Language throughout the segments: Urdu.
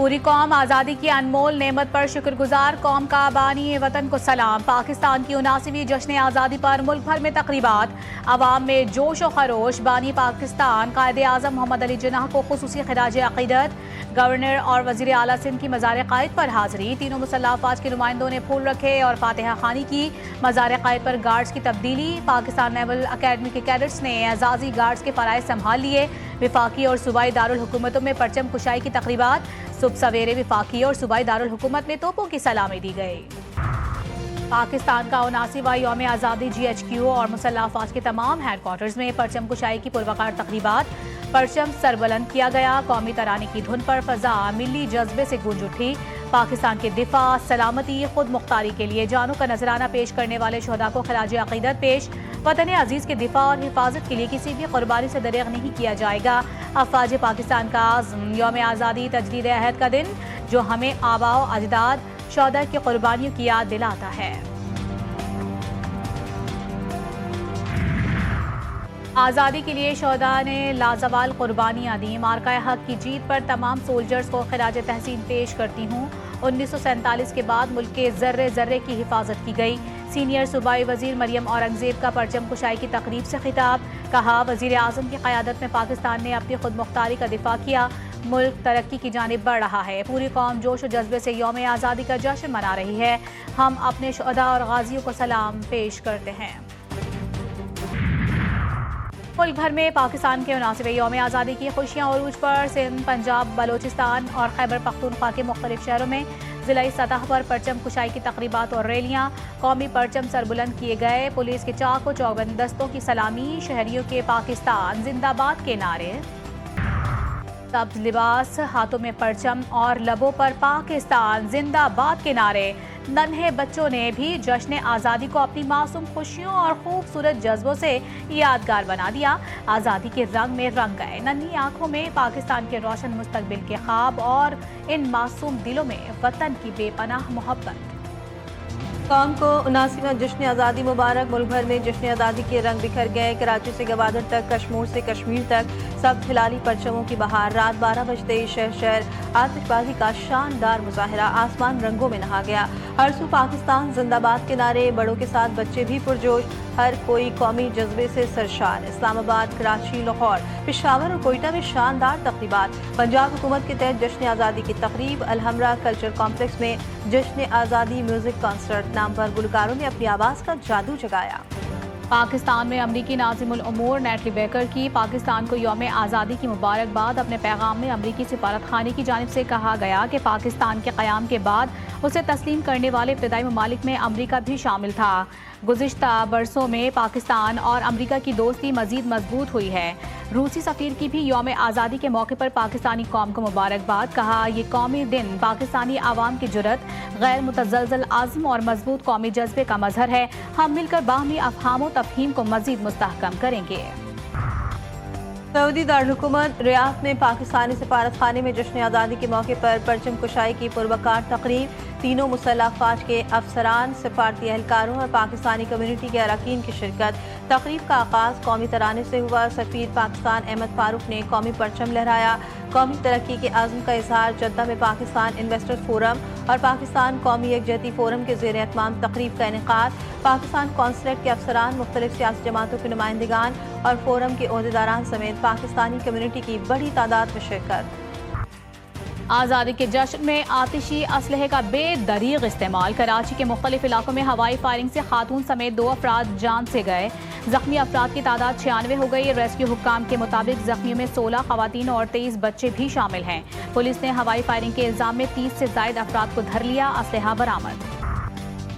پوری قوم آزادی کی انمول نعمت پر شکر گزار، قوم کا بانی وطن کو سلام۔ پاکستان کی 79ویں جشن آزادی پر ملک بھر میں تقریبات، عوام میں جوش و خروش۔ بانی پاکستان قائد اعظم محمد علی جناح کو خصوصی خراج عقیدت، گورنر اور وزیر اعلیٰ سندھ کی مزار قائد پر حاضری۔ تینوں مسلح افواج کے نمائندوں نے پھول رکھے اور فاتحہ خوانی کی۔ مزار قائد پر گارڈز کی تبدیلی، پاکستان نیول اکیڈمی کے کیڈٹس نے اعزازی گارڈز کے فرائض سنبھال لیے۔ وفاقی اور صوبائی دارالحکومتوں میں پرچم کشائی کی تقریبات، صبح سویرے وفاقی اور صوبائی دارالحکومت میں توپوں کی سلامی دی گئی۔ پاکستان کا 79واں یوم آزادی جی ایچ کیو اور مسلح افواج کے تمام ہیڈ کوارٹرز میں پرچم کشائی کی پروقار تقریبات، پرچم سربلند کیا گیا۔ قومی ترانے کی دھن پر فضا ملی جذبے سے گونج اٹھی۔ پاکستان کے دفاع، سلامتی، خود مختاری کے لیے جانوں کا نذرانہ پیش کرنے والے شہداء کو خراج عقیدت پیش۔ وطن عزیز کے دفاع اور حفاظت کے لیے کسی بھی قربانی سے دریغ نہیں کیا جائے گا۔ افواج پاکستان کا عزم، یوم آزادی تجدید عہد کا دن جو ہمیں آباء و اجداد شہداء کی قربانیوں کی یاد دلاتا ہے۔ آزادی کے لیے شہداء نے لازوال قربانیاں دیں۔ مارکہ حق کی جیت پر تمام سولجرز کو خراج تحسین پیش کرتی ہوں۔ 1947 کے بعد ملک کے ذرے ذرے کی حفاظت کی گئی۔ سینئر صوبائی وزیر مریم اورنگزیب کا پرچم کشائی کی تقریب سے خطاب، کہا وزیر اعظم کی قیادت میں پاکستان نے اپنی خود مختاری کا دفاع کیا، ملک ترقی کی جانب بڑھ رہا ہے۔ پوری قوم جوش و جذبے سے یوم آزادی کا جشن منا رہی ہے۔ ہم اپنے شہداء اور غازیوں کو سلام پیش کرتے ہیں۔ ملک بھر میں پاکستان کے 79ویں یوم آزادی کی خوشیاں عروج پر۔ سندھ، پنجاب، بلوچستان اور خیبر پختونخوا کے مختلف شہروں میں ضلعی سطح پر پرچم کشائی کی تقریبات اور ریلیاں، قومی پرچم سربلند کیے گئے۔ پولیس کے چاق و چوبند دستوں کی سلامی، شہریوں کے پاکستان زندہ باد کے نعرے، سبز لباس، ہاتھوں میں پرچم اور لبوں پر پاکستان زندہ باد کے نعرے۔ ننھے بچوں نے بھی جشن آزادی کو اپنی معصوم خوشیوں اور خوبصورت جذبوں سے یادگار بنا دیا۔ آزادی کے رنگ میں رنگ گئے، ننھی آنکھوں میں پاکستان کے روشن مستقبل کے خواب اور ان معصوم دلوں میں وطن کی بے پناہ محبت۔ قوم کو 79واں جشن آزادی مبارک۔ ملک بھر میں جشن آزادی کے رنگ بکھر گئے۔ کراچی سے گوادر تک، کشمور سے کشمیر تک، سب ہلالی پرچموں کی بہار۔ رات 12 بجتے ہی شہر شہر آتش بازی کا شاندار مظاہرہ، آسمان رنگوں میں نہا گیا۔ ہر سو پاکستان زندہ باد کے نعرے، بڑوں کے ساتھ بچے بھی پرجوش، ہر کوئی قومی جذبے سے سرشار۔ اسلام آباد، کراچی، لاہور، پشاور اور کوئٹہ میں شاندار تقریبات۔ پنجاب حکومت کے تحت جشن آزادی کی تقریب، الحمرا کلچر کمپلیکس میں جشن آزادی میوزک کنسرٹ نام پر گلوکاروں نے اپنی آواز کا جادو جگایا۔ پاکستان میں امریکی ناظم الامور نیٹلی بیکر کی پاکستان کو یوم آزادی کی مبارکباد۔ اپنے پیغام میں امریکی سفارت خانے کی جانب سے کہا گیا کہ پاکستان کے قیام کے بعد اسے تسلیم کرنے والے ابتدائی ممالک میں امریکہ بھی شامل تھا۔ گزشتہ برسوں میں پاکستان اور امریکہ کی دوستی مزید مضبوط ہوئی ہے۔ روسی سفیر کی بھی یوم آزادی کے موقع پر پاکستانی قوم کو مبارکباد، کہا یہ قومی دن پاکستانی عوام کی جرأت، غیر متزلزل عزم اور مضبوط قومی جذبے کا مظہر ہے۔ ہم مل کر باہمی افہام و تفہیم کو مزید مستحکم کریں گے۔ سعودی دارالحکومت ریاض میں پاکستانی سفارت خانے میں جشن آزادی کے موقع پر پرچم کشائی کی پروقار تقریب۔ تینوں مسلح افواج کے افسران، سفارتی اہلکاروں اور پاکستانی کمیونٹی کے اراکین کی شرکت۔ تقریب کا آغاز قومی ترانے سے ہوا۔ سفیر پاکستان احمد فاروق نے قومی پرچم لہرایا۔ قومی ترقی کے عزم کا اظہار جدہ میں پاکستان انویسٹر فورم اور پاکستان قومی یکجہتی فورم کے زیر اہتمام تقریب کا انعقاد۔ پاکستان قونصلیٹ کے افسران، مختلف سیاسی جماعتوں کے نمائندگان اور فورم کے عہدیداران سمیت پاکستانی کمیونٹی کی بڑی تعداد میں شرکت۔ آزادی کے جشن میں آتشی اسلحے کا بے دریغ استعمال۔ کراچی کے مختلف علاقوں میں ہوائی فائرنگ سے خاتون سمیت 2 افراد جان سے گئے۔ زخمی افراد کی تعداد 96 ہو گئی۔ ریسکیو حکام کے مطابق زخمیوں میں 16 خواتین اور 23 بچے بھی شامل ہیں۔ پولیس نے ہوائی فائرنگ کے الزام میں 30 سے زائد افراد کو دھر لیا، اسلحہ برآمد۔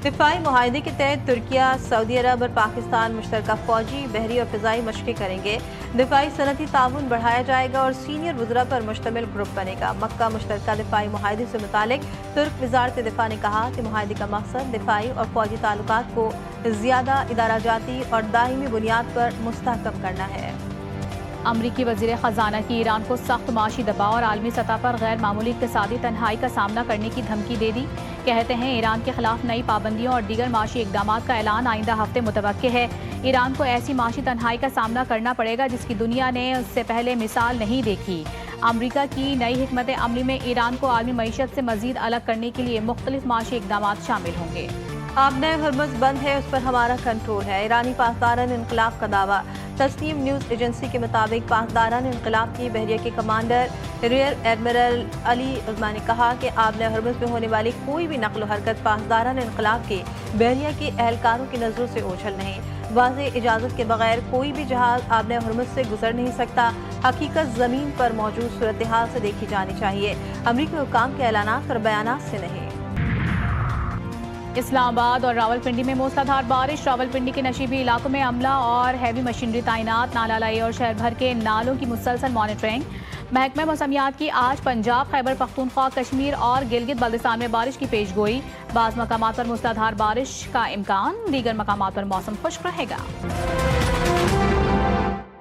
دفاعی معاہدے کے تحت ترکیہ، سعودی عرب اور پاکستان مشترکہ فوجی، بحری اور فضائی مشقیں کریں گے۔ دفاعی صنعتی تعاون بڑھایا جائے گا اور سینئر وزراء پر مشتمل گروپ بنے گا۔ مکہ مشترکہ دفاعی معاہدے سے متعلق ترک وزارت دفاع نے کہا کہ معاہدے کا مقصد دفاعی اور فوجی تعلقات کو زیادہ ادارہ جاتی اور دائمی بنیاد پر مستحکم کرنا ہے۔ امریکی وزیر خزانہ کی ایران کو سخت معاشی دباؤ اور عالمی سطح پر غیر معمولی اقتصادی تنہائی کا سامنا کرنے کی دھمکی دے دی۔ کہتے ہیں ایران کے خلاف نئی پابندیوں اور دیگر معاشی اقدامات کا اعلان آئندہ ہفتے متوقع ہے۔ ایران کو ایسی معاشی تنہائی کا سامنا کرنا پڑے گا جس کی دنیا نے اس سے پہلے مثال نہیں دیکھی۔ امریکہ کی نئی حکمت عملی میں ایران کو عالمی معیشت سے مزید الگ کرنے کے لیے مختلف معاشی اقدامات شامل ہوں گے۔ آبنۂ ہرمز بند ہے، اس پر ہمارا کنٹرول ہے، ایرانی پاسداران انقلاب کا دعویٰ۔ تسنیم نیوز ایجنسی کے مطابق پاسداران انقلاب کی بحریہ کے کمانڈر ریئر ایڈمرل علی عظمی نے کہا کہ آبنۂ ہرمز میں ہونے والی کوئی بھی نقل و حرکت پاسداران انقلاب کے بحریہ کے اہلکاروں کی نظروں سے اوجھل نہیں۔ واضح اجازت کے بغیر کوئی بھی جہاز آبنۂ ہرمز سے گزر نہیں سکتا۔ حقیقت زمین پر موجود صورتحال سے دیکھی جانی چاہیے، امریکی حکام کے اعلانات اور بیانات سے نہیں۔ اسلام آباد اور راولپنڈی میں موسلادھار بارش، راولپنڈی کے نشیبی علاقوں میں عملہ اور ہیوی مشینری تعینات، نالہ لائی اور شہر بھر کے نالوں کی مسلسل مانیٹرنگ۔ محکمہ موسمیات کی آج پنجاب، خیبر پختونخوا، کشمیر اور گلگت بلتستان میں بارش کی پیش گوئی، بعض مقامات پر موسلادھار بارش کا امکان، دیگر مقامات پر موسم خشک رہے گا۔